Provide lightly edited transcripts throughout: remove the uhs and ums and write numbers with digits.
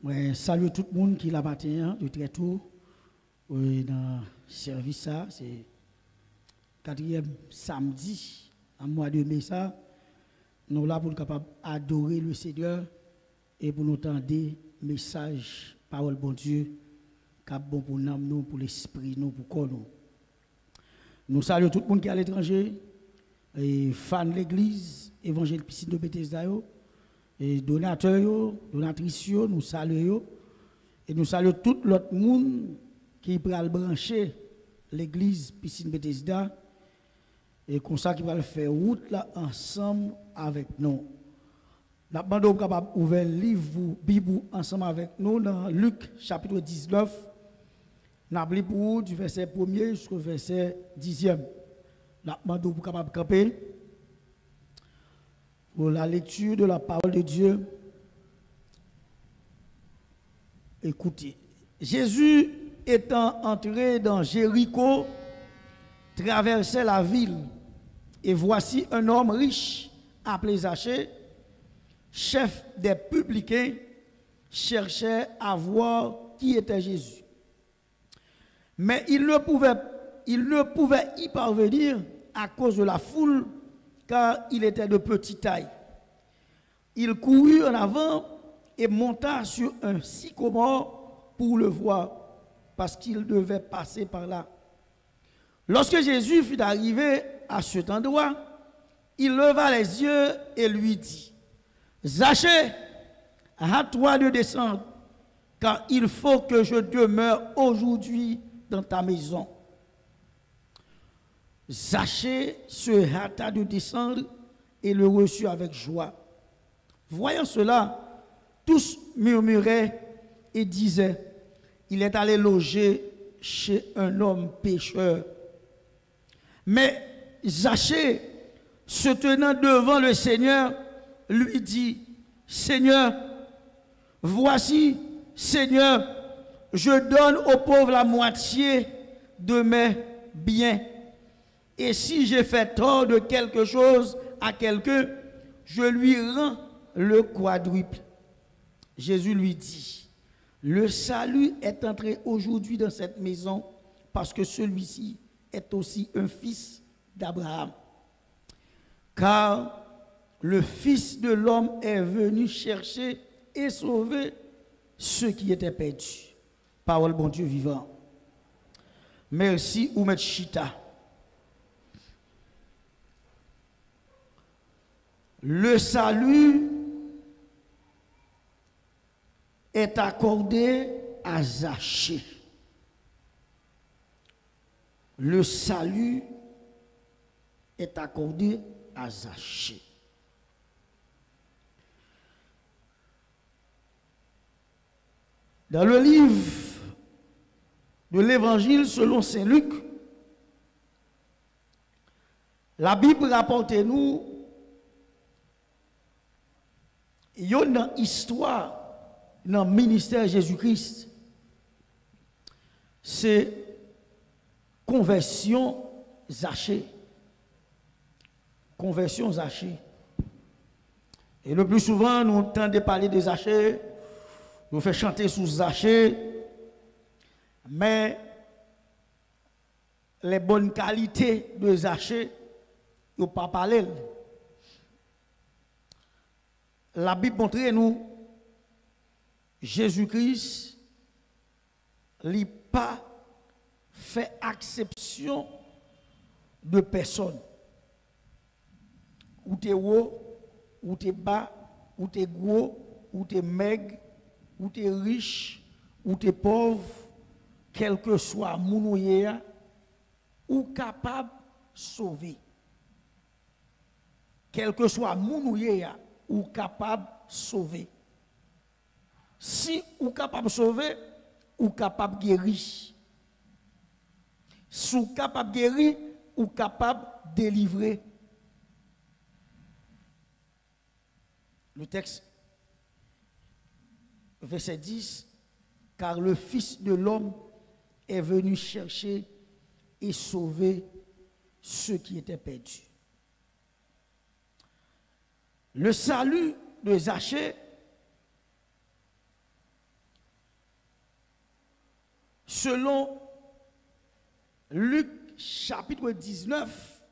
Ouais, salut tout le monde qui l'a matin, de très tôt, dans le service, ça, c'est 4e samedi, en mois de mai, ça, nous là pour être capable d'adorer le Seigneur et pour nous entendre message, parole bon Dieu, qui est bon pour nous, pour l'esprit, nous, pour corps nous. Nous saluons tout le monde qui est à l'étranger, et fan de l'église, évangile piscine de Bethesda, et donateurs, donatrices, nous saluons. Et nous saluons tout l'autre monde qui peut brancher l'église piscine Bethesda. Et comme ça, qui va le faire route là ensemble avec nous. Nous avons capable d'ouvrir le livre Bible ensemble avec nous dans Luc chapitre 19. Nous avons pour vous du verset 1er jusqu'au verset 10e. Nous avons capable de camper pour la lecture de la parole de Dieu. Écoutez, Jésus étant entré dans Jéricho, traversait la ville, et voici un homme riche, appelé Zachée, chef des publicains, cherchait à voir qui était Jésus. Mais il ne pouvait y parvenir à cause de la foule, car il était de petite taille. Il courut en avant et monta sur un sycomore pour le voir, parce qu'il devait passer par là. Lorsque Jésus fut arrivé à cet endroit, il leva les yeux et lui dit, « Zachée, hâte-toi de descendre, car il faut que je demeure aujourd'hui dans ta maison. » Zachée se hâta de descendre et le reçut avec joie. Voyant cela, tous murmuraient et disaient, « Il est allé loger chez un homme pécheur. » Mais Zachée, se tenant devant le Seigneur, lui dit, « Seigneur, voici, Seigneur, je donne aux pauvres la moitié de mes biens. Et si j'ai fait tort de quelque chose à quelqu'un, je lui rends le quadruple. » Jésus lui dit, « Le salut est entré aujourd'hui dans cette maison parce que celui-ci est aussi un fils d'Abraham. Car le Fils de l'homme est venu chercher et sauver ceux qui étaient perdus. » Parole bon Dieu vivant. Merci Oumet Chita. Le salut est accordé à Zachée. Le salut est accordé à Zachée. Dans le livre de l'Évangile selon Saint Luc, la Bible rapporte nous une histoire dans le ministère Jésus-Christ. C'est conversion Zachée. Conversion Zachée. Et le plus souvent, nous entendons parler de Zachée, nous faisons chanter sous Zachée, mais les bonnes qualités de Zachée, nous ne pas parler. La Bible montre nous Jésus-Christ n'a pas fait exception de personne. Ou tu es haut, ou tu es bas, ou tu es gros, ou tu es maigre, ou tu es riche, ou tu es pauvre, quel que soit mon ou capable de sauver. Quel que soit mon ou capable de sauver. Si ou capable de sauver, ou capable de guérir. Si ou capable de guérir, ou capable de délivrer. Le texte, verset 10, car le Fils de l'homme est venu chercher et sauver ceux qui étaient perdus. Le salut de Zachée selon Luc chapitre 19,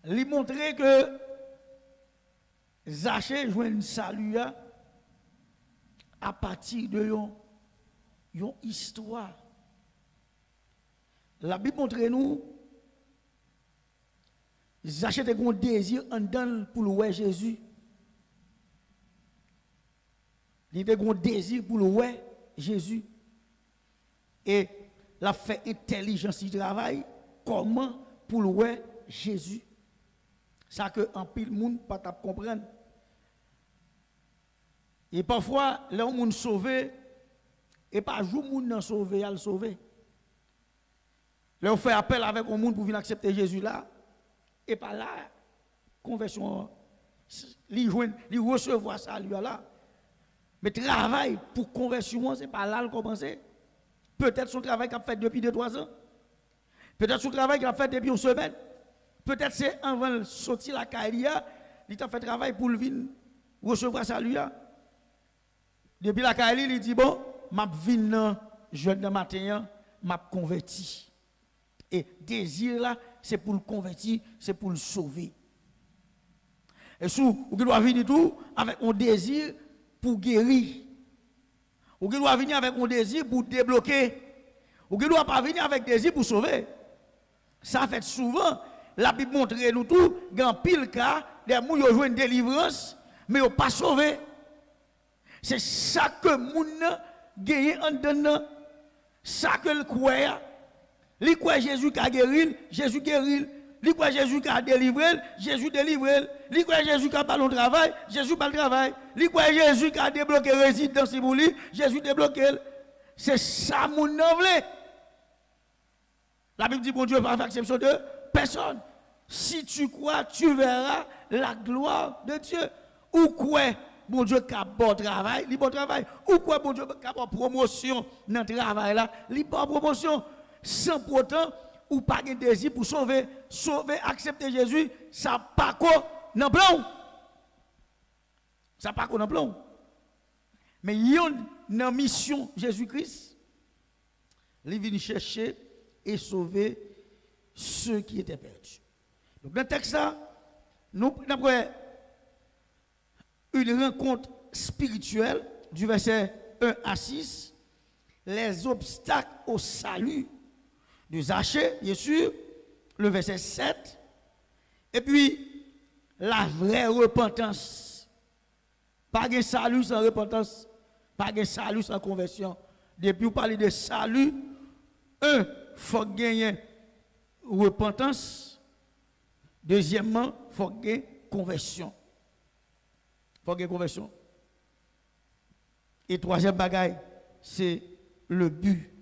il montrait que Zachée joue un salut à partir de une histoire. La Bible montre nous, Zachée a un désir en dedans pour le voir Jésus. Il a un désir pour le voir Jésus. Et la fait intelligence du travail, comment pour le voir Jésus. Ça que en pile monde pas comprendre. Et parfois, les gens sauvé, et pas jour moun nan sauvé, al sauvé. Là, on fait appel avec un monde pour venir accepter Jésus là, et pas là, conversion, li recevoir ça lui là. Mais travail pour conversion, c'est pas là le commencer. Peut-être son travail qu'il a fait depuis 2-3 ans. Peut-être son travail qu'il a fait depuis une semaine. Peut-être c'est avant de sortir la carrière, il a fait travail pour venir recevoir ça lui. Depuis la carrière, il dit bon, m'a vinn jeune de matin, m'a converti. Et désir là, c'est pour le convertir, c'est pour le sauver. Et sous, vous doit venir tout avec un désir pour guérir. Vous doit venir avec un désir pour débloquer. Vous ne doit pas venir avec un désir pour sauver. Ça fait souvent, la Bible montre nous tout, dans pile cas, des gens qui ont joué une délivrance, mais ils n'ont pas sauvé. C'est ça que les gens gagnent en dedans. Ça que le croit. Li croit Jésus qui a guéri, Jésus guérit. Li croit Jésus qui a délivré, Jésus délivre. Li croit Jésus qui a ballon travail, Jésus pas le travail. Li croit Jésus qui a débloqué résidence pour lui, Jésus débloque. C'est ça mon noble. La Bible dit bon Dieu pas faire exception de personne. Si tu crois, tu verras la gloire de Dieu. Ou quoi bon Dieu qui a bon travail, li bon travail. Ou quoi bon Dieu qui a bon promotion dans le travail là, li bon promotion. Sans pourtant ou pas de désir pour sauver, accepter Jésus, ça pas quoi dans plan. Ça pas quoi dans plan. Mais il y a une mission Jésus-Christ, il vient chercher et sauver ceux qui étaient perdus. Donc dans le texte là, nous avons une rencontre spirituelle du verset 1 à 6, les obstacles au salut de Zachée, bien sûr, le verset 7, et puis la vraie repentance. Pas de salut sans repentance, pas de salut sans conversion. Depuis vous parlez de salut, il faut gagner repentance. Deuxièmement, il faut gagner conversion. Il faut gagner conversion. Et troisième bagaille, c'est le but.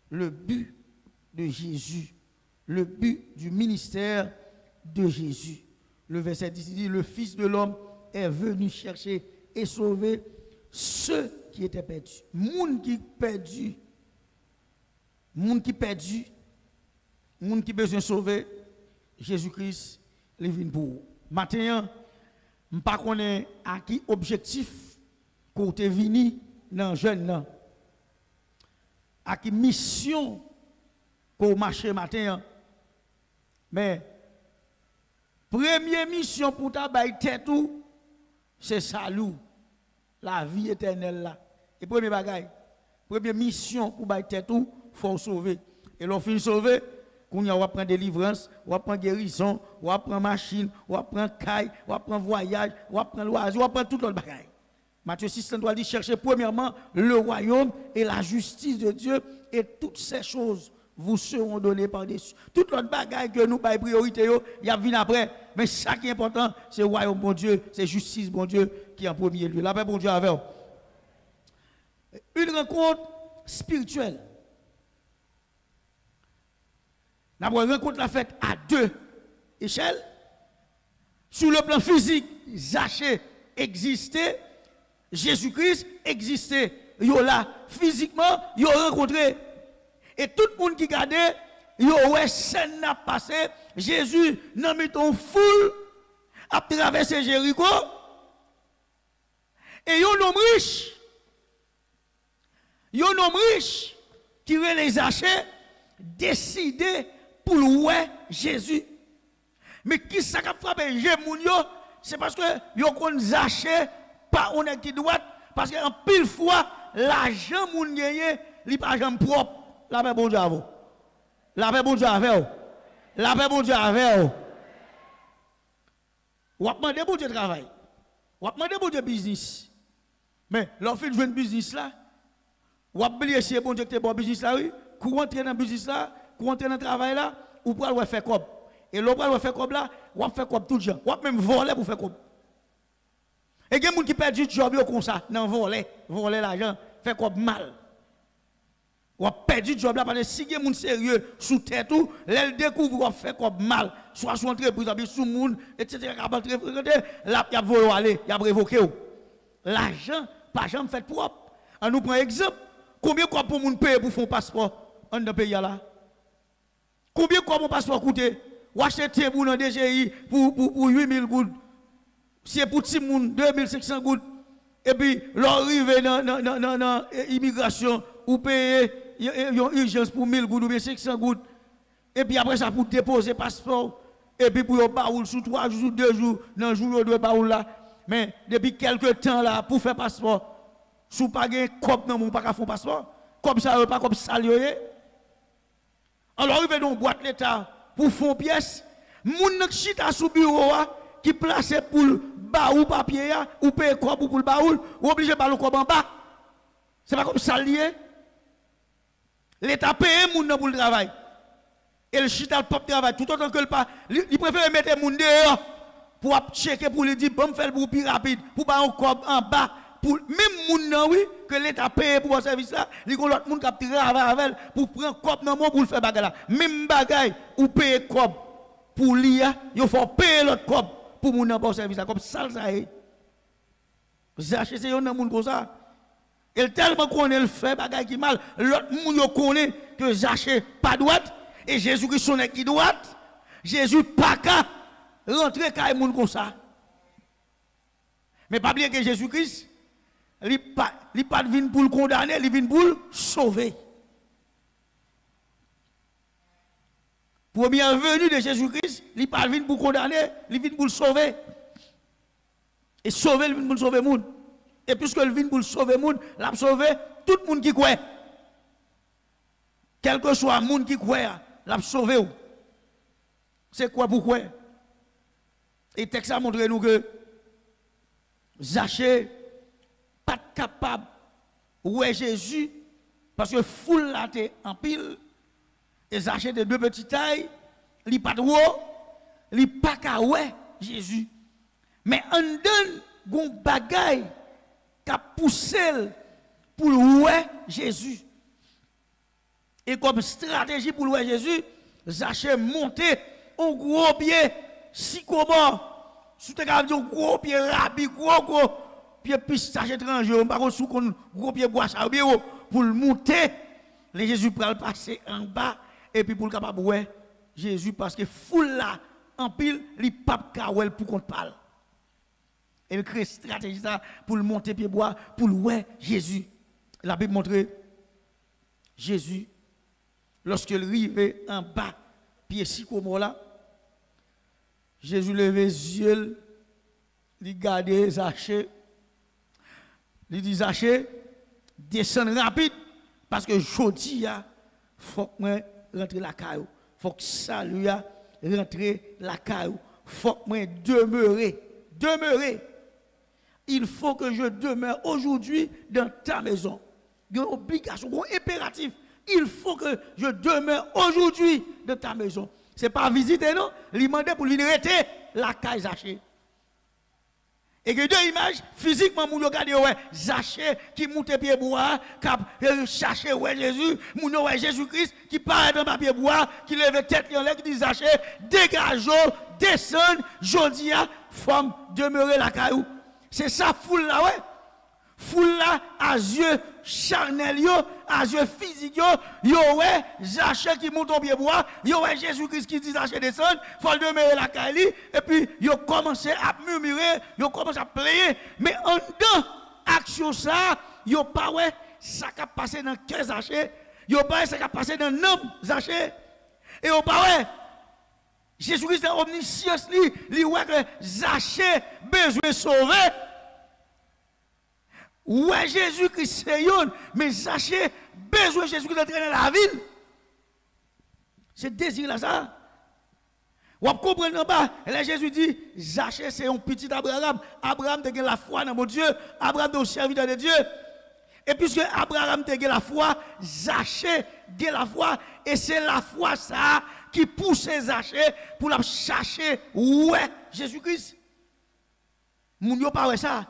Le but de Jésus, le but du ministère de Jésus. Le verset 10 dit, le Fils de l'homme est venu chercher et sauver ceux qui étaient perdus. Moun qui perdu, moun qui perdu, moun qui besoin de sauver, Jésus-Christ, il vient pour vous. Maintenant, je ne sais pas à qui objectif qu'on est venu dans le jeune, à qui mission pour marcher matin. Mais première mission pour ta baille tête tout, c'est salut, la vie éternelle là. Et premier bagaille, première mission pour baille tête tout, faut sauver. Et l'on finit sauver, qu'on y a prendre délivrance, on va prendre guérison, on va prendre machine, on va prendre caille, on va prendre voyage, on va prendre loisir, on va prendre tout l'autre bagaille. Matthieu 6 doit dire chercher premièrement le royaume et la justice de Dieu et toutes ces choses vous seront données par-dessus. Toute l'autre bagaille que nous avons priorité, il y a venu après. Mais ça qui est important, c'est le royaume bon Dieu, c'est justice bon Dieu qui est en premier lieu. La paix bon Dieu avec vous. Une rencontre spirituelle. D'abord, une rencontre la faite à deux échelles. Sur le plan physique, Zachée existait, Jésus-Christ existait. Yo là, physiquement, yo rencontré. Et tout le monde qui regardait, yo ouais scène n'a passé, Jésus n'a mis ton foule à traverser Jéricho. Et yo homme riche. Un homme riche qui les achète, décidé pour louer Jésus. Mais qui ça a frappé Jémounio? C'est parce que yo kon achète pas on qui droite parce qu'en pile fois l'argent moun gagné li pas jambe propre. La paix bon Dieu avec vous. La paix bon Dieu avec vous. La paix bon Dieu avec vous. Ou demander bon Dieu travail. Ou demander bon Dieu business. Mais l'offre de jouer business là, ou oublier si bon Dieu que bon business là oui, pour entrer dans business là, pour entrer dans travail là, ou pour aller faire comme. Et l'autre pour faire comme là, ou faire comme tout gens, ou même voler pour faire comme. Et il y a des gens qui perdent du job comme ça, non voler l'argent, faire comme mal. Ou perdu du job là parce que si il y a des gens sérieux sous tête tout, les découvre ou faire comme mal, soit sous entreprise, sous monde, etc. Là, il y a volé aller, il y a révoqué. L'argent, pas jamais fait propre. On nous prend exemple. Combien de pour moun payer pour faire un passeport dans le pays là? Combien de mon passeport coûte? Ou acheter pour dans DGI pour 8000 gouttes. Si c'est pour petit moun 2500 gouttes. Et puis, l'arrivée dans l'immigration, ou payer une urgence pour 1000 gouttes ou bien 500 gouttes. Et puis après ça, pour déposer passeport. Et puis pour baoul sous 3 jours, 2 jours, dans le jour de baoul là. Mais depuis quelques temps là, pour faire passeport, si vous n'avez pas de cop, pas faire passeport, comme ça, pas comme ça. Alors, il y a une boîte l'État pour faire pièce. Moun qui chita sous bureau qui place pour le baoul papier, ou paye cop pour le baoul, ou obligé de baoul cop en bas. C'est pas comme ça lié. L'État paye moun pour le travail. Et le chita le propre travail. Tout autant que le pas, il préfère mettre moun dehors. Pour checker pour lui dire bon faire pour plus rapide pour pas un corps en bas pour même moun oui que l'état paye pour ce service là il y a l'autre monde qui travaille avec pour prendre corps dans pour le faire bagarre là même bagaille ou payer corps pour l'IA il faut payer l'autre corps pour moun dans service là comme ça ça est Zaché c'est un monde comme ça il tellement connaît le fait bagaille qui mal l'autre monde yo connaît que Zaché pas droite et Jésus Christ son qui droite Jésus pas qu'à rentrer quand moun comme ça. Mais pas oublier que Jésus-Christ, il pas venu pour le condamner, il vient pour le sauver. Première venue de Jésus-Christ, il pas venu pour condamner, il vient pour le sauver. Et sauver, il vient pour le sauver moun. Et puisque il vient pour le sauver moun, il a sauvé tout le monde qui croit. Quel que soit le monde qui croit, il a sauvé. C'est quoi pourquoi? Et le texte a montré nous que Zaché pas capable ouais Jésus parce que foule là était en pile et Zaché de deux petites tailles, il pas de haut, il pas qu'à ouais Jésus. Mais en donne gon bagaille qui a poussé pour ouais Jésus. Et comme stratégie pour ouais Jésus, Zaché monté au gros pied sycomore. Si tu as un gros pied rabi, gros pied pistache étranger, par contre, sous gros pied bois pour le monter, les Jésus pour le passer en bas, et puis pour le capable ouais Jésus, parce que foule là, en pile, les papes kawel pour qu'on parle. Et il crée stratégie ça pour le monter pied bois, pour le ouais Jésus. La Bible montre Jésus, lorsqu'il arrivait en bas, pied sycomore là, Jésus levait les yeux, il regardait Zaché, il dit Zaché, descend rapide, parce que jeudi, il faut que moi rentre la caillou, il faut que salut rentre la caillou, il faut que moi demeurer. Il faut que je demeure aujourd'hui dans ta maison. Il y a une obligation, un impératif. Il faut que je demeure aujourd'hui dans ta maison. Ce n'est pas visiter, non? Il demande pour lui arrêter la caille Zaché. Et que deux images, physiquement, vous regardez, ouais, Zaché qui monte pied bois, qui cherche ouais Jésus, moun ouais Jésus-Christ qui paraît dans papier bois, qui lève tête en l'air, qui dit Zaché, dégage, descend, jodia, femme, demeurer la caillou. C'est ça, foule là, ouais. Foule là, à yeux charnel, à yeux physique, yo ouais, Zaché qui monte au pied bois, yo ouais Jésus-Christ qui dit Zaché descendre, faut demeurer la caille, et puis yo commence à murmurer, yo commence à player, mais en dedans, action ça, yo pas ouais, ça qui a passé dans 15 Zaché, yo pas ça qui a passé dans nom Zaché. Et yo pas ouais. Jésus-Christ est omniscience li ouais que Zaché besoin sauver. Ouais Jésus-Christ c'est yon, mais Zaché besoin Jésus-Christ d'entrer dans la ville. C'est désir là ça. Vous comprenez pas? Là Jésus dit Zaché c'est un petit Abraham. Abraham a la foi dans mon Dieu, Abraham est un serviteur de Dieu. Et puisque Abraham a la foi, Zaché a la foi et c'est la foi ça qui pousse Zaché pour la chercher ouais Jésus-Christ. Moun yo pas ouais ça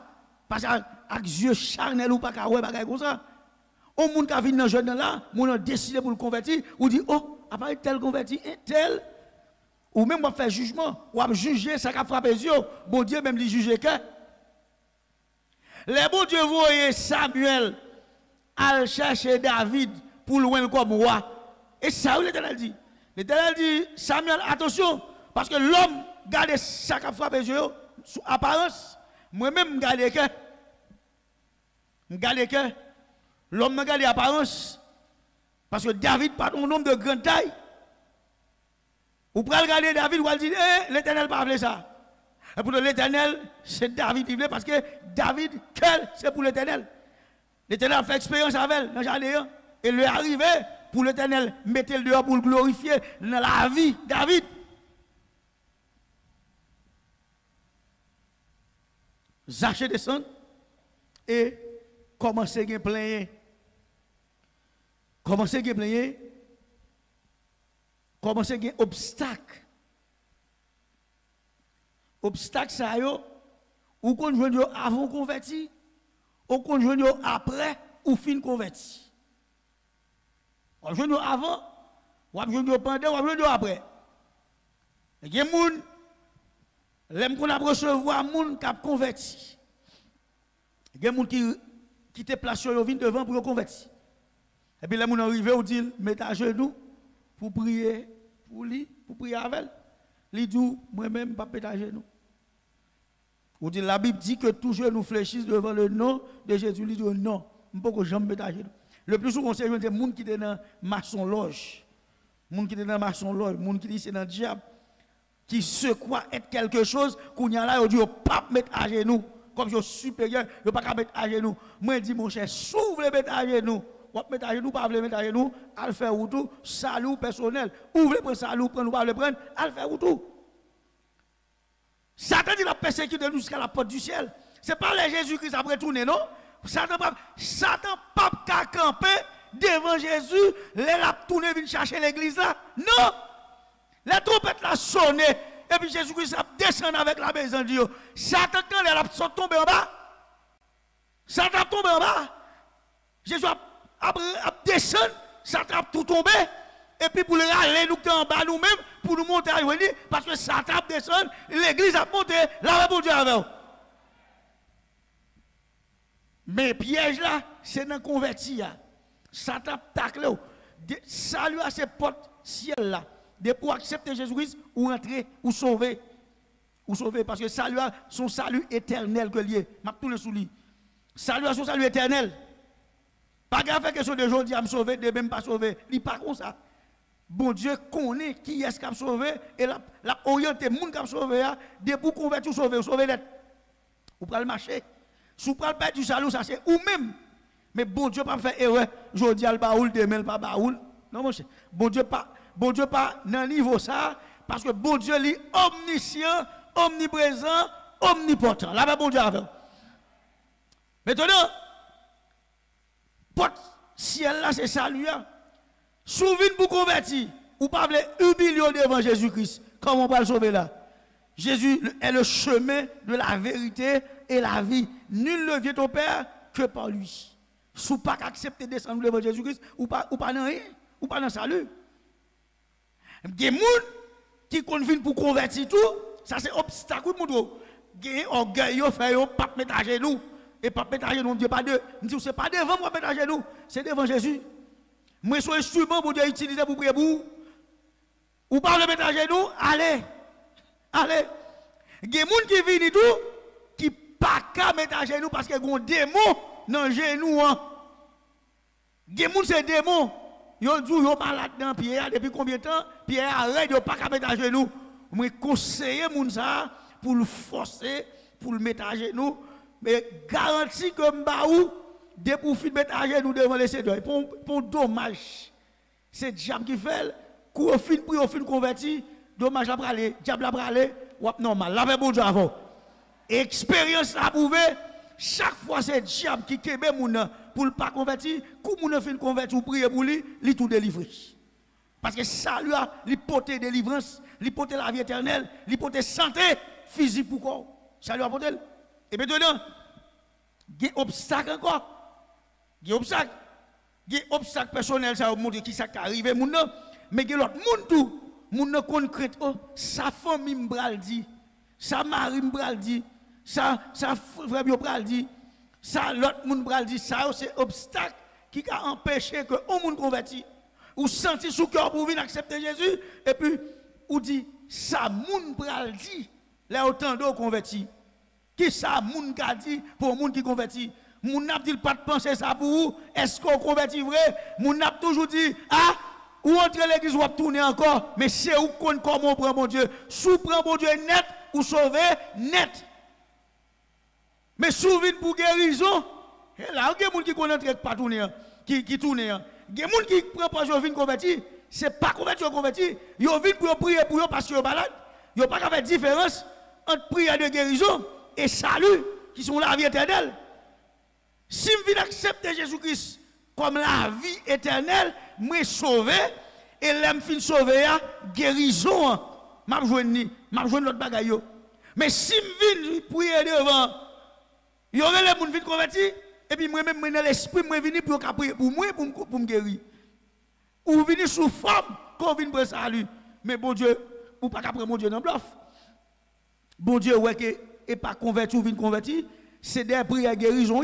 parce avec yeux charnel ou pas ka ouais bagay comme ça. On moun ka vinn dans jeune là, moun a décidé pour le convertir ou dit oh après tel converti tel ou même on faire jugement ou à juger ça qui frappé yeux, bon Dieu même lui juger que les bon Dieu voyait Samuel al chercher David pour loin comme roi. Et ça où l'Éternel dit. L'Éternel dit Samuel attention parce que l'homme garde ça qui frappé yeux sous apparence. Moi-même garde que l'homme me garde apparence parce que David pas un homme de grande taille. Vous pouvez regarder David, vous allez dire l'Éternel pas voulu ça. Et pour l'Éternel, c'est David qui voulait parce que David, c'est pour l'Éternel. L'Éternel a fait expérience avec elle dans le jardin et lui est arrivé pour l'Éternel mettre le dehors pour le glorifier dans la vie David. Zaché descend et commencer à plaindre. Commencer à plaindre. Commencer à obstacle. Obstacle ça yo ou qu'on joue avant converti ou qu'on joue après ou fin converti. On joue avant, ou on joue pendant, ou on joue après. Il y a des gens l'aime qu'on a recevoir moun qui a converti. Il y a des gens qui te placent sur devant pour convertir. Et puis les gens arrivent ou dit mettez à genoux pour prier pour lui, pour prier avec elle. Il dit moi-même pas mettre à genoux. Ou dit la Bible dit que tout genou fléchisse devant le nom de Jésus. Il dit non, je ne peux pas jamais mettre à genoux. Le plus souvent c'est des gens qui sont dans maçon loge. Moun qui sont dans maçon loge, moun qui dit c'est dans le diable. Qui se croit être quelque chose, qu'on y a là, on dit, pas mettre à genoux, comme je suis supérieur, je ne pas mettre à genoux. Moi, je dis, mon cher, s'ouvre le mettre à genoux. Ou mettre à genoux, pas le mettre à genoux, à le faire ou tout, salut personnel. Ouvre le salut, prendre ou pas le prendre, à le faire ou tout. Satan dit la persécution de nous jusqu'à la porte du ciel. Ce n'est pas le Jésus-Christ après tourner, non? Satan pas qu'à camper devant Jésus, les la tourner, venir chercher l'église là. Non! La trompette l'a sonné. Et puis Jésus-Christ a descendu avec la maison de Dieu. Satan, quand il a tombé en bas, Satan a tombé en bas. Jésus a descendu, Satan a tout tombé. Et puis pour le râler, nous en bas nous-mêmes, pour nous monter à venir, parce que Satan a descendu, l'église a monté, là pour Dieu avec. Mais piège là, c'est dans le converti. Satan a taclé. Salut à ces portes ciel là. De pour accepter Jésus-Christ ou entrer ou sauver. Ou sauver parce que salut a son salut éternel que lié. M'a tout le souli. Salut a son salut éternel. Pas grave question de gens dit à me sauver, de même pas sauver. Il pas comme ça. Bon Dieu connaît qui est-ce qui a sauvé et la orienté monde qui a sauvé de pour convertir ou sauver net. Ou pas le marché. Sous pas perdre du salut ça c'est ou même. Mais bon Dieu pas faire erreur. Jodi al baoul demain pas baoul. Non mon cher. Bon Dieu pas dans niveau ça parce que bon Dieu est omniscient, omniprésent, omnipotent. Là bon Dieu avec. Maintenant porte ciel là c'est salut. Souviens pour convertir ou pas humilier devant Jésus-Christ. Comment on va le sauver là? Jésus est le chemin de la vérité et la vie. Nul ne vient au Père que par lui. Si vous pas accepter de descendre devant Jésus-Christ ou pas dans rien, ou pas dans le salut. Il y a des gens qui conviennent pour convertir tout, ça c'est obstacle pour nous. Il y a des orgueil, il fait pas mettre à genoux. Et pas mettre à genoux, Dieu pas de. C'est pas devant moi mettre à genoux, c'est devant Jésus. Moi, je suis instrument pour Dieu utiliser pour prier pour. Ou pas le mettre à genoux, allez. Allez. Il y a des gens qui viennent tout, qui pas qu'à mettre à genoux parce qu'ils ont des démons dans le genou. Des gens c'est démons. Yo dit yo malade dans Pierre depuis combien de temps? Pierre arrête de pas mettre à genoux. Moi conseiller moun ça pour le forcer, pour le mettre à genoux, mais garanti que m'baou dès pour fin mettre à genoux devant les sédeurs. Pour dommage. C'est diable qui fait pour fin converti, dommage la bralé, diable la bralé, ou normal. La bon Dieu avant. Expérience a prouvé chaque fois c'est diable qui kebe moun pour le pas converti, quand moun fin converti ou prier pour lui, il tout délivré. Parce que ça lui a l'hypothèse délivrance, l'hypothèse la vie éternelle, l'hypothèse santé physique pour quoi. Ça lui a apporté. Et maintenant, il y a obstacle encore. Il y a obstacle. Il y a obstacle personnel, ça va montrer qui ça qui arrive moun nan, mais il y a l'autre moun tout, moun nan concrète, oh, sa famille m'bral dit, sa mari m'bral dit, sa frère m'bral dit, ça l'autre moun m'bral dit, ça c'est obstacle qui a empêché que on moun converti, ou senti sous cœur pour venir accepter Jésus, et puis ou dit ça moun m'bral dit, là autant d'eau converti. Qui ça moun ka dit pour moun qui converti? Moun n'a dit pas de penser ça pour vous. Est-ce qu'on convertit vrai? Moun n'a toujours dit, ah, ou entre l'église ou tourner encore, mais c'est où qu'on comment prend mon Dieu. Sous prend mon Dieu net ou sauver net. Mais souvent pour guérison, et là, il y a des gens qui connaissent pas tourner, qui tournent. Il y a des gens qui prennent pas de vie converti, c'est pas converti. Ils viennent pour prier pour eux parce qu'ils sont malades. Ils n'ont pas de différence entre prière de guérison et salut, qui sont la vie éternelle. Si je viens accepter Jésus-Christ comme la vie éternelle, je suis sauvé, et l'homme fin sauvé, guérison, je vais l'autre bagaille. Mais si je viens prier devant, il y aurait les gens qui viennent convertir, et puis moi-même, dans l'esprit, je viens pour prier pour moi, pour me guérir. Ou venir sous forme, qu'on vienne pour salut. Mais bon Dieu, ou pas qu'après mon Dieu dans bluff. Bon Dieu, ouais, et pas converti ou vient convertir, c'est des prières guérison.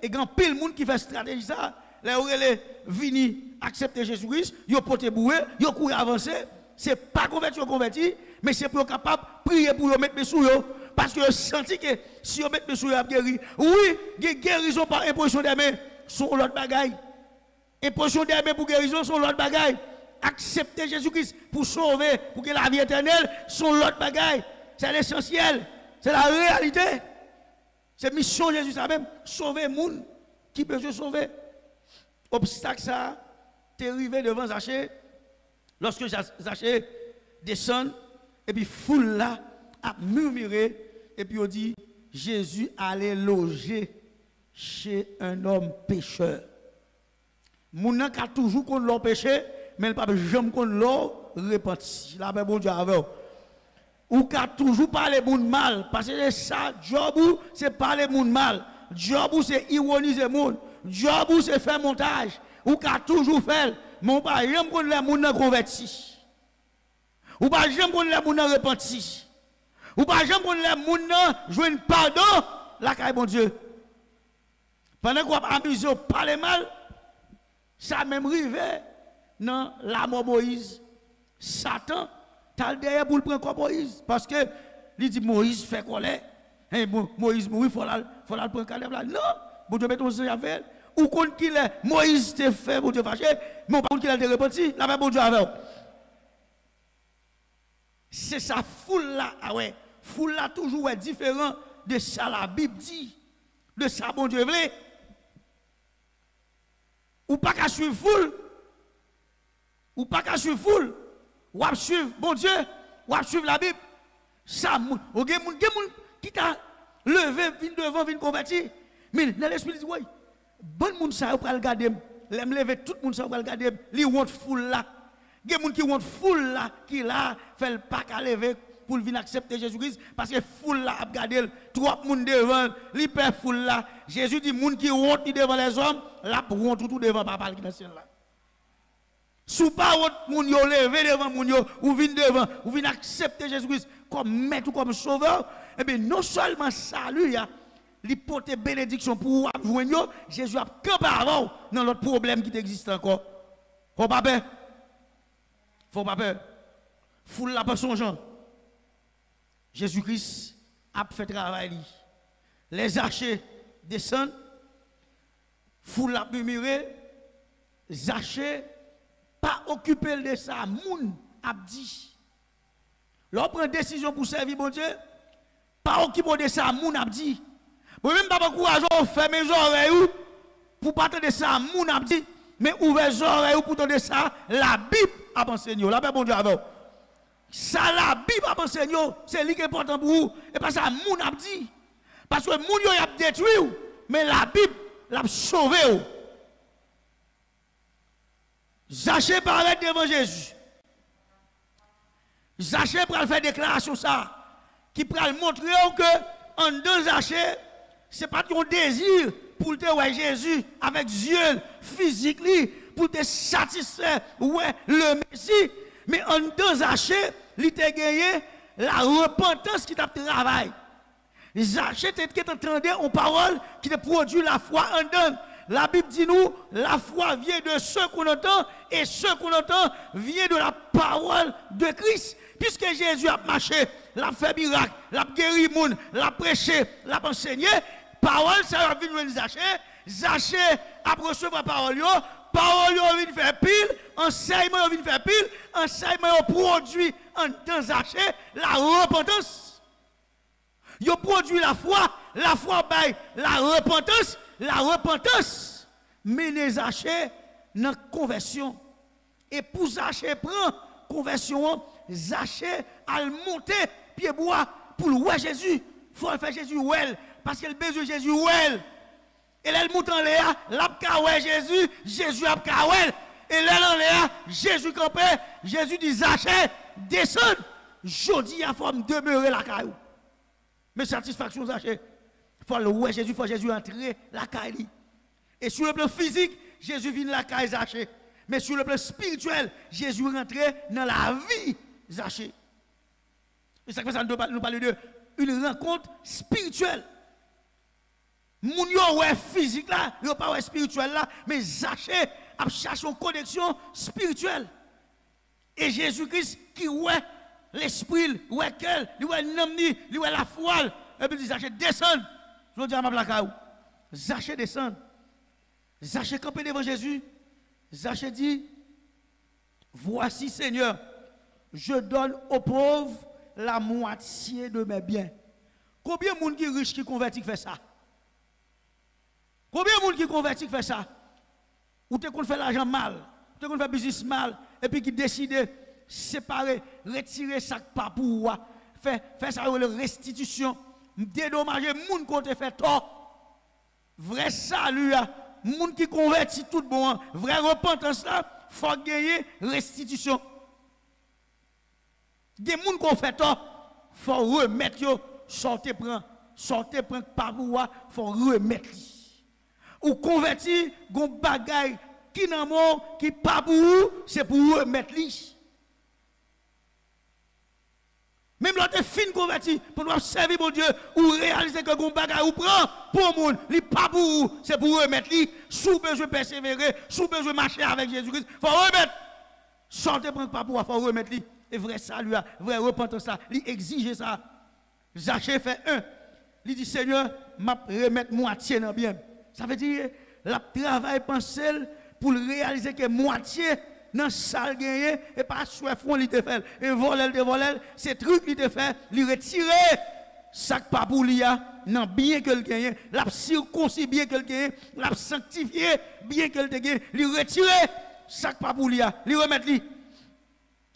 Et quand pile monde qui fait stratégie ça, là où elle vini accepter Jésus-Christ, yo pote boué, yo courir avancer, c'est pas converti, mais c'est pour capable prier pour yo mettre mes sous yo parce que yo senti que si yo mettre mes sous yo a guéri. Oui, guérison par imposition des mains sont l'autre bagaille. Imposition des mains pour guérison sont l'autre bagaille. Accepter Jésus-Christ pour sauver, pour que la vie éternelle sont l'autre bagaille. C'est l'essentiel, c'est la réalité. C'est mission Jésus ça même, sauver les gens qui peuvent sauver. Obstacle ça, t'es arrivé devant Zachée, lorsque Zachée descend, et puis foule là, a murmuré, et puis on dit, Jésus allait loger chez un homme pécheur. Moun nan ka toujours qu'on l'a péché, mais il pas jamais qu'on l'a repenti. La bon Dieu avec ou qu'a toujours parler moun mal parce que ça job c'est parler moun mal, job c'est ironiser moun, job c'est faire montage ou qu'a toujours faire mon pas j'aime qu'on les moun converti ou pas j'aime qu'on les moun repenti ou pas j'aime qu'on les moun joindre pardon la caille bon Dieu pendant qu'on amuse parler mal ça même rivé dans la mort Moïse Satan t'as derrière pour le prendre comme Moïse parce que il dit Moïse fait colère hein Moïse mourir faut la prendre Caleb là non bon Dieu met ton sang avec ou compte qu'il est Moïse te fait bon Dieu fâché mais pas qu'il a repenti là bon Dieu avec c'est sa foule là ah ouais foule là toujours est différent de ça la Bible dit de ça bon Dieu veut ou pas qu'à suivre foule ou pas qu'à suivre foule ou à suivre bon Dieu ou à suivre la Bible ça ou gen moun qui t'a levé vinn devant vinn converti mais dans l'esprit dit oui bon moun ça pour regarder l'aime lever tout moun ça pour regarder li want foule là gen moun qui want foule là qui là fait pas qu'à lever pour venir accepter Jésus-Christ parce que foule là a regarder trop moun devant li perd foule là Jésus dit moun qui want devant les hommes là pour want tout devant papa qui dans ciel là. Sous pas autre moun yo levé devant moun yo ou vinn devant ou vinn accepter Jésus-Christ comme maître ou comme sauveur et bien non seulement salut ya li porter bénédiction pour joindre Jésus a campé avant dans l'autre problème qui existe encore. Faut pas peur. Faut pas peur. Foule la pas son Jean. Jésus-Christ a fait travail li. Les archers descendent foule la murmurer Zaché pas occupé de ça, moun a dit. Lorsqu'on prend décision pour servir bon Dieu, pas occupé de ça, moun a dit. Moi même pas courage à fermer les oreilles pour pas de ça, moun a dit, mais ouvrir les oreilles pour de ça, la Bible a enseigné. La paix bon Dieu avec. Ça la Bible a enseigné, c'est lui qui est important pour vous et pas ça moun a dit. Parce que moun yo y a détruit, mais la Bible l'a sauvé. Zaché paraît devant Jésus. Zaché pour faire déclaration ça, qui pour montrer que en deux Zaché, c'est pas ton désir pour te voir Jésus avec yeux physiques pour te satisfaire ouais le Messie, mais en deux Zaché, il t'a gagné la repentance qui t'a travaillé. Zaché t'entendait en parole qui te produit la foi en donne. La Bible dit nous, la foi vient de ce qu'on entend et ce qu'on entend vient de la parole de Christ. Puisque Jésus a marché, l'a fait miracle, l'a guéri moun, l'a prêché, l'a enseigné, parole ça va venir Zaché, Zaché a reçu la parole, parole vient faire pile, enseignement vient faire pile, enseignement produit en temps Zaché la repentance. Yo produit la foi bail la repentance mène Zaché dans conversion. Et pour Zaché prend conversion, Zaché a monté pied bois pour louer Jésus. Faut faire Jésus well parce qu'elle besoin de Jésus well. Et elle monte en l'air, l'a ouais Jésus, Jésus a well. Et là en l'air, Jésus campé, Jésus dit Zaché, descend. Jodi a forme demeurer la caillou. Mais satisfaction Zaché. Faut louer Jésus, faut Jésus entrer la caille. Et sur le plan physique, Jésus vient la caille Zaché. Mais sur le plan spirituel, Jésus rentre dans la vie Zaché. Et ça fait ça nous parle de une rencontre spirituelle. Moun yo ouais physique là, yo pas ouais spirituel là, mais Zaché a cherché une connexion spirituelle. Et Jésus-Christ qui ouais l'esprit, ouais quel, lui ouais l'omni, lui ouais la foi, et puis Zaché descend. Je dis à ma plaque, Zaché descend. Zaché campé devant Jésus. Zaché dit, voici Seigneur, je donne aux pauvres la moitié de mes biens. Combien de monde qui est riche qui convertit fait ça? Combien de monde qui convertit fait ça? Ou te qu'on fait l'argent mal, te qu'on fait business mal, et puis qui décide de séparer, retirer ça pas pour faire ça la restitution. Dédommager moun qu'on te fait tort. Vrai salut, moun qui convertit tout bon, vrai repentance là, faut gagner restitution. Des moun qu'on fait tort, faut remettre yo, sortez prend pas pour faut remettre. Ou convertir gon bagay qui nan mon qui pas pour c'est pour remettre li. Même l'autre fin converti pour nous servir mon Dieu ou réaliser que gon bagay ou prend pour moun, li pas pour vous, c'est pour remettre li, sous besoin persévérer, sous besoin marcher avec Jésus-Christ, faut remettre. Sortez prendre pas pour faut remettre li. Et vrai salut, vrai repentance ça, li exige ça. Zaché fait un. Il dit Seigneur, m'a remettre moitié dans bien. Ça veut dire la travail pensel pour réaliser que moitié dans salle gagné et pas soit fond li te fait et voler c'est truc li te fait li retirer sac pas pour li non bien que le gagne la circoncis bien que le gagne la sanctifier bien que le gagne li retirer sac pas pour li remettre li.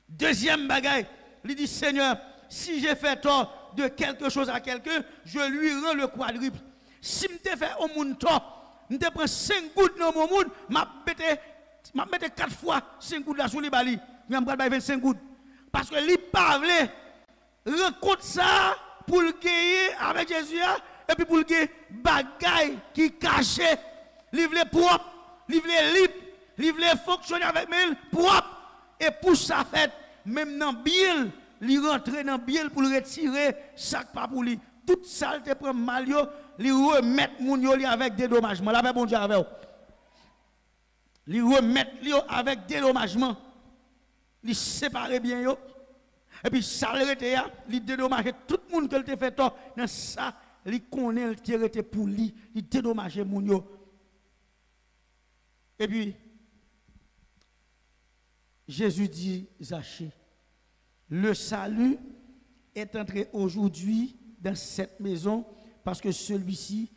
Deuxième bagaille, il dit Seigneur, si j'ai fait tort de quelque chose à quelqu'un, je lui rends le quadruple. Si je te fait au monde tort, je te prends 5 gouttes dans mon monde, je mets 4 fois 5 gouttes là sur les bali. Je vais 25 gouttes. Parce que lui parle, rencontre ça pour le gagner avec Jésus et puis pour le gagner bagaille qui caché, livre propre, livre libre, livre fonctionner avec mail propre. Et pour ça fait, même dans bien, il rentre dans bien pour retirer sac pas pour lui. Toute ça, il prend mal, il remet mon yo avec dédommagement. La bon Dieu avec. Il remet avec dédommagement. Il sépare bien yo. Et puis ça il dédommage tout le monde qui te fait tort. Dans ça, il connaît le tiré pour lui, il dédommage mon yo. Et puis Jésus dit Zachée, le salut est entré aujourd'hui dans cette maison parce que celui-ci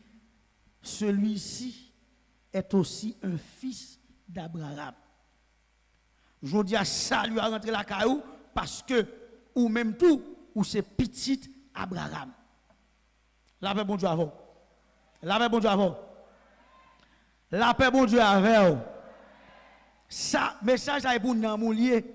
est aussi un fils d'Abraham. Je dis à salut à rentrer la caillou parce que, ou même tout, ou c'est petit Abraham. La paix bon Dieu avant. La paix bon Dieu avant. La paix bon Dieu avant. Ça, message ça est pour nous moulier.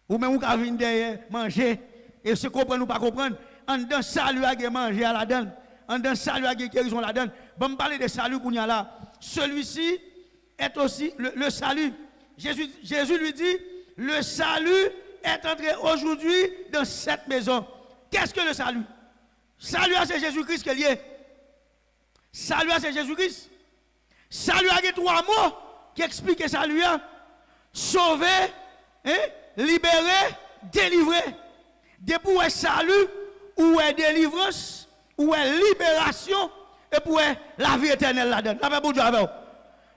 Ou même vous venir derrière manger et se comprendre ou pas comprendre. En dans salut à manger à la donne. En dans salut à guérison à la donne. Bon me parler de salut qu'on y a là. Celui-ci est aussi le salut. Jésus lui dit, le salut est entré aujourd'hui dans cette maison. Qu'est-ce que le salut? Salut c'est Jésus-Christ qui est lié. Salut c'est Jésus-Christ. Salut a trois mots qui expliquent salut. Sauver, libérer, délivrer. Depuis où est salut, où est délivrance, où est libération, et pour la vie éternelle là-dedans. La paix bon Dieu avec vous.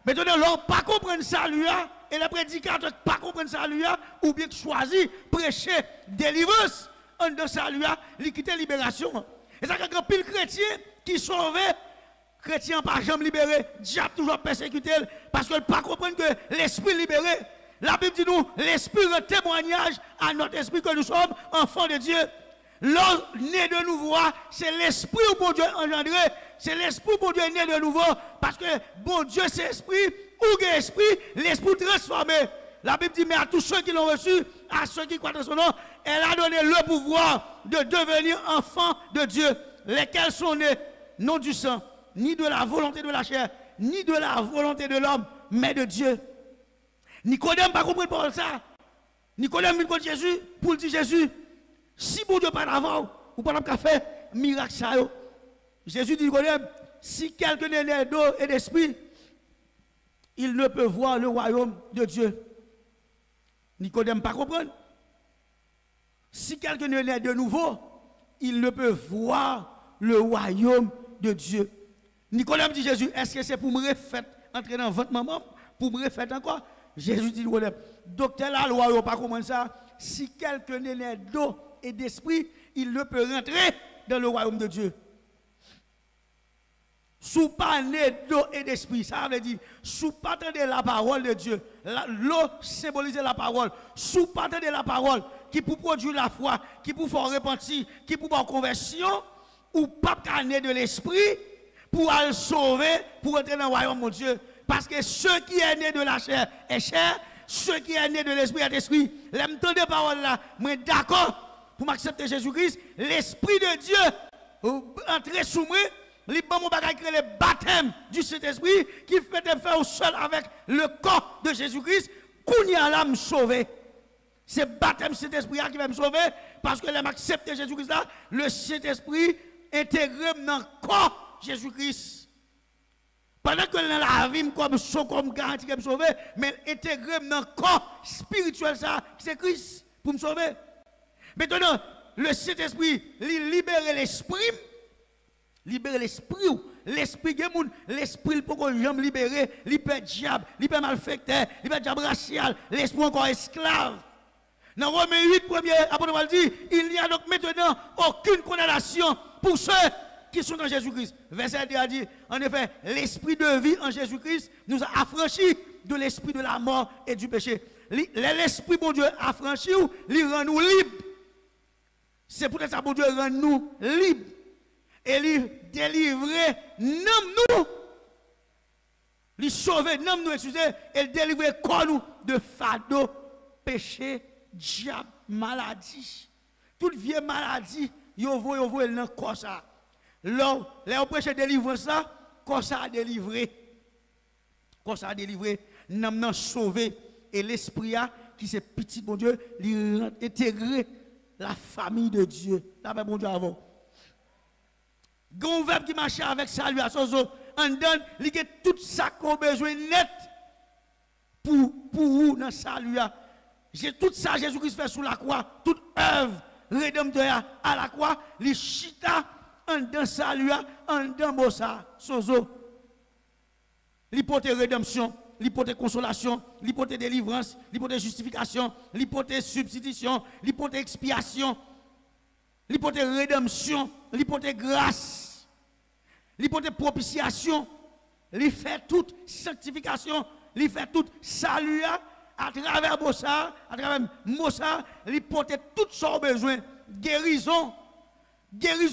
Maintenant, l'on pas comprendre salut, et les prédicateurs pas comprendre salut, ou bien choisir, prêcher, délivrance, en de salut, quitter libération. Et ça, quand pile chrétien qui sauve, chrétien pas jamais libéré, diable toujours persécuté, parce que pas comprendre que l'esprit libéré. La Bible dit nous, l'esprit rend témoignage à notre esprit que nous sommes enfants de Dieu. L'homme né de nouveau, c'est l'esprit où bon Dieu engendré, c'est l'esprit où bon Dieu est né de nouveau, parce que bon Dieu c'est esprit, ou esprit, l'esprit transformé. La Bible dit, mais à tous ceux qui l'ont reçu, à ceux qui croient dans son nom, elle a donné le pouvoir de devenir enfants de Dieu, lesquels sont nés, non du sang, ni de la volonté de la chair, ni de la volonté de l'homme, mais de Dieu. Nicodème pas compris pour ça. Nicodème vient contre Jésus pour dire Jésus, si bon Dieu pas d'avant, ou pas de faire miracle ça. Jésus dit Nicodème, si quelqu'un est né d'eau et d'esprit, il ne peut voir le royaume de Dieu. Nicodème pas comprendre. Si quelqu'un est né de nouveau, il ne peut voir le royaume de Dieu. Nicodème dit Jésus, est-ce que c'est pour me refaire entrer dans votre maman, pour me refaire encore? Jésus dit Nicodème, docteur la loi, il pas comment ça. Si quelqu'un est né d'eau et d'esprit, il ne peut rentrer dans le royaume de Dieu. Sous pas né d'eau et d'esprit, ça veut dire, sous pas entendre la parole de Dieu, l'eau symbolise la parole, sous pas entendre la parole, qui pour produire la foi, qui pour faire repentir, qui pour faire conversion, ou pas né de l'esprit, pour aller sauver, pour entrer dans le royaume de Dieu. Parce que ce qui est né de la chair est chair, ce qui est né de l'esprit est esprit. L'entendre des paroles là, moi d'accord pour m'accepter Jésus-Christ, l'esprit de Dieu entrer sous moi. Les bons bagages créent le baptême du Saint-Esprit qui fait te faire seul avec le corps de Jésus-Christ. Qu'on y a l'âme sauvée. C'est le baptême du Saint-Esprit qui va me sauver parce que l'âme accepte Jésus-Christ là, le Saint-Esprit intégré dans le corps de Jésus-Christ. Pendant que la vie comme garantie qui me sauver, mais intégré dans le corps spirituel ça, c'est Christ pour me sauver. Maintenant, le Saint-Esprit libère l'esprit. Libérer l'esprit, l'esprit pour qu'on jamais libérer, l'hyper diable, l'hyper malfecteur, l'hyper diable racial, l'esprit encore esclave. Dans Romains 8, premier apôtre dit, il n'y a donc maintenant aucune condamnation pour ceux qui sont en Jésus-Christ. Verset 2 a dit, en effet, l'esprit de vie en Jésus-Christ nous a affranchis de l'esprit de la mort et du péché. L'esprit, bon Dieu, affranchi, il rend nous libres. C'est pour ça que bon Dieu rend nous libres. Et lui délivrer nous, lui sauver nous, excusez, et délivrer nous de fardeau, péché, diable, maladie. Toute vieille maladie, yo voit dans corps ça. Là, on prêche délivrance ça, corps ça a délivré. Corps ça a délivré, nous sauvé. Et l'esprit qui c'est petit bon Dieu, lui intégrer la famille de Dieu. Là, bon Dieu avant. Gon verbe qui marche avec salut à son zo, en donne, il y a tout ça qu'on a besoin net pour vous dans salut. J'ai tout ça Jésus-Christ fait sous la croix, toute œuvre rédempteur à la croix, les chita en dans salut, en dans bossa, son zo. L'hypothèse rédemption, l'hypothèse consolation, l'hypothèse délivrance, l'hypothèse justification, l'hypothèse substitution, l'hypothèse expiation, l'hypothèse rédemption, l'hypothèse grâce, l'hypothèse propitiation, il fait toute sanctification, il fait toute salut à travers Mossa, à travers Mossa, il porte tout son besoin, guérison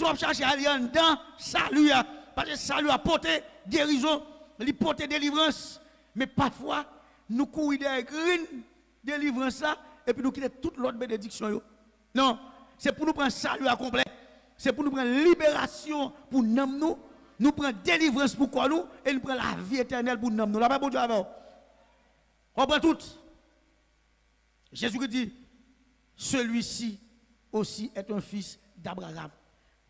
à chercher à aller dans salut, parce que salut a porté guérison, il porte délivrance, mais parfois nous courons derrière une délivrance là, et puis nous quittons toute l'autre bénédiction. Non, c'est pour nous prendre salut à complet, c'est pour nous prendre libération pour nous. Nous prenons délivrance pour quoi nous et nous prenons la vie éternelle pour nous. La bon Dieu avant. On prend tout. Jésus dit, celui-ci aussi est un fils d'Abraham.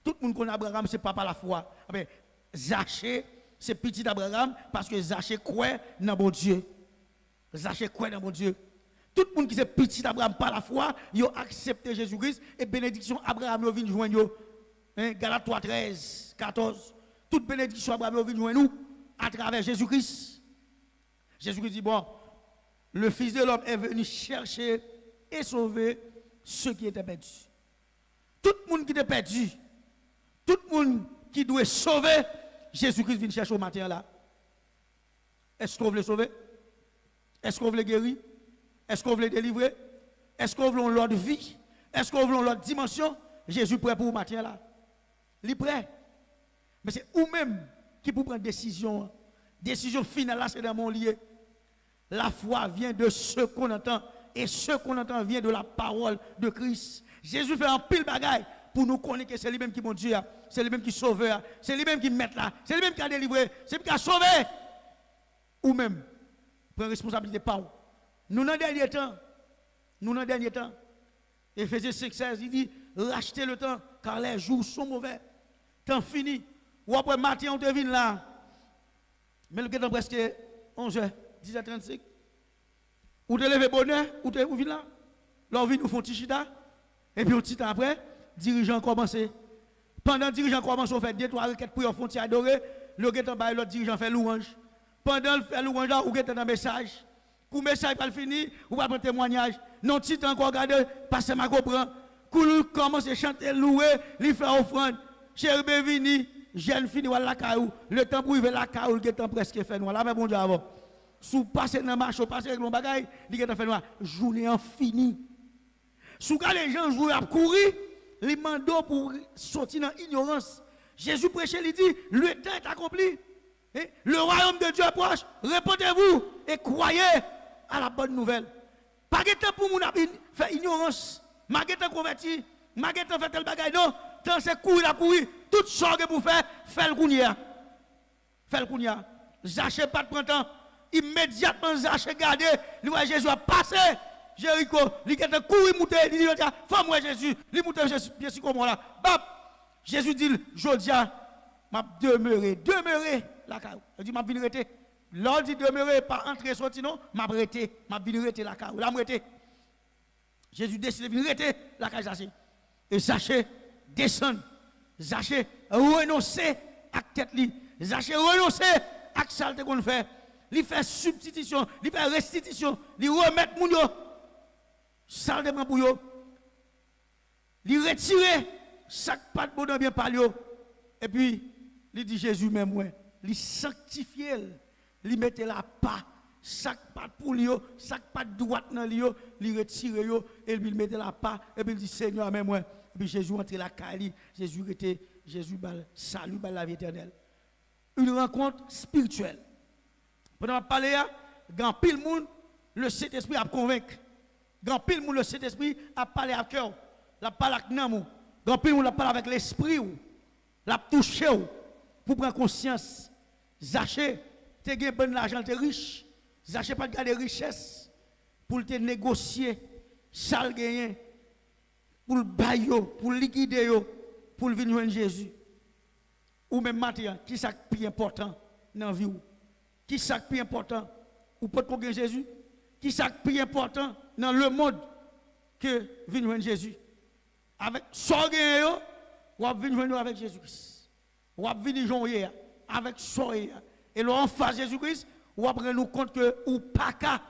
Tout le monde connaît Abraham, c'est pas par la foi. Mais Zachée, c'est petit d'Abraham parce que Zachée croit dans mon Dieu. Zachée croit dans mon Dieu. Tout le monde qui est petit d'Abraham par la foi, il a accepté Jésus-Christ et bénédiction Abraham vient joindre. Galates 3, 13, 14. Toute bénédiction Abraham vient joindre nous à travers Jésus-Christ. Jésus-Christ dit, bon, le Fils de l'homme est venu chercher et sauver ceux qui étaient perdus. Tout le monde qui était perdu, tout le monde qui doit sauver, Jésus-Christ vient chercher au matin là. Est-ce qu'on veut le sauver? Est-ce qu'on veut le guérir? Est-ce qu'on veut le délivrer? Est-ce qu'on veut l'autre vie? Est-ce qu'on veut l'autre dimension? Jésus est prêt pour le matin là. Il est prêt. Mais c'est vous-même qui pour prendre décision. Décision finale là, c'est dans mon lieu. La foi vient de ce qu'on entend. Et ce qu'on entend vient de la parole de Christ. Jésus fait un pile bagaille pour nous connaître que c'est lui-même qui est mon Dieu. C'est lui-même qui sauve. C'est lui-même qui met là. C'est lui-même qui a délivré. C'est lui qui a sauvé. Ou même, prendre responsabilité par vous. Nous, dans le dernier temps, Éphésiens 5,16, il dit, rachetez le temps, car les jours sont mauvais. Temps fini. Ou après matin, on te vient là. Mais le temps presque 11h, 10h35. Ou te lever bonheur, ou te vient là. Là, on vient nous font tichita. Et puis, un petit temps après, dirigeant commence. Pendant le dirigeant commence, on fait 2-3 requêtes pour y font adorer. Le temps bas, l'autre dirigeant fait louange. Pendant le fait louange là, ou get un message. Pour message pas fini, ou pas prendre témoignage. Non, petit temps encore regarder, passer ma comprend. Quand commence à chanter, louer, lui faire offrande. Cher Bévini, jeune fini ou la caillou, le temps pour arriver la caillou, le temps presque fait noir. Là, mais bon Dieu avant. Sous passer dans le marché, passer avec le bagaille, il temps fait noir. Journée en fini. Sous quand les gens jouent à courir, les mandats pour sortir dans l'ignorance. Jésus prêchait, il dit, le temps est accompli. Le royaume de Dieu est proche. Répondez-vous et croyez à la bonne nouvelle. Pas de temps pour nous faire ignorance. Pas de temps converti. Pas de temps faire tel bagaille. Non. Tant c'est courir à courir. Tout ce que vous faites, faites le kounia. Faites le kounia. Zaché pas de printemps. Immédiatement, Zaché gardé. Il voit Jésus a passé. Jéricho. Il a courir, monter. Il dit, femme-moi Jésus. Il monte bien sûr comme là. Bap. Jésus dit, Jodia, m'a demeuré. Demeurer. La caille. Il dit, m'a venu rester. L'ordre dit demeurer, pas entrer, sortir, non. M'a rester. M'a venu rester la caille. La rester. Jésus décide de venir rester la caille Zaché. Et Zaché descend. Zaché renoncer à tête li. Zaché renoncer à saleté qu'on fait. Il fait substitution, il fait restitution, il remet moun yo saleté pour yo. Il retire chaque pas de bonheur bien par yo. Et puis il dit Jésus même ouais, il sanctifie, il mettait la pas chaque pas pour lui, chaque pas de droite dans lui, il retire yo et il mettait la pas et puis il dit Seigneur même ouais. Et puis Jésus entre la caille, Jésus bal salut bal la vie éternelle. Une rencontre spirituelle. Pendant que je parle, grand pile monde, le Saint-Esprit a convaincu. Grand pile monde, le Saint-Esprit a parlé à cœur. La parle avec nous. Grand pile monde, la parle avec l'esprit. La touché pour prendre conscience. Zaché, tu as gagné bon l'argent, tu es riche. Zaché pas de garder richesse pour te négocier. Sale gagné. Pour le bailler, pour le liquider, pour le venir Jésus. Ou même maintenant, qui est le plus important dans la vie? Qui est le plus important? Ou peut connaître Jésus? Qui est le plus important dans le monde que venir Jésus? Avec sorgay, ou venir avec Jésus-Christ. Ou venir jouer avec sorgay. Et là, en face Jésus-Christ, ou après nous compte que ou pas qu'à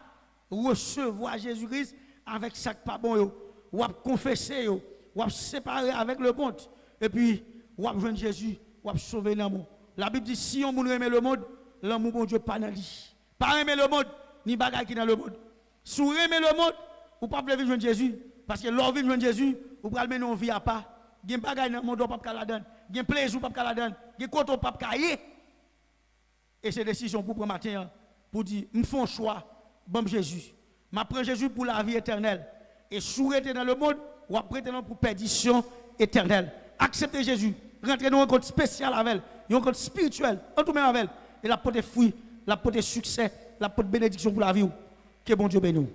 recevoir Jésus-Christ avec ça pas bon yo, ou à confesser yo, ou à séparer avec le monde et puis ou à joindre Jésus, ou à sauver l'amour. La Bible dit si on aime le monde, l'amour bon Dieu pas dans lui. Pas aimer le monde ni bagaille qui dans le monde. Si vous aimez le monde, vous ne pouvez pas joindre Jésus parce que l'on vient joindre Jésus, vous pouvez mener une vie à pas. Il y a des bagailles dans le monde qui ne peuvent pas la donner. Il y a plaisir qui ne peuvent pas la donner. Il y a des côtés qui ne peuvent pas. Et c'est une décision pour prendre matin pour dire, je fais un choix, bon Jésus. Je prends Jésus pour la vie éternelle. Et si vous êtes dans le monde, vous prêtez pour perdition éternelle. Acceptez Jésus. Rentrez dans un compte spécial avec elle, un compte spirituel, en tout même avec elle. Et la porte fruit, la porte succès, la porte bénédiction pour la vie. Que bon Dieu bénisse.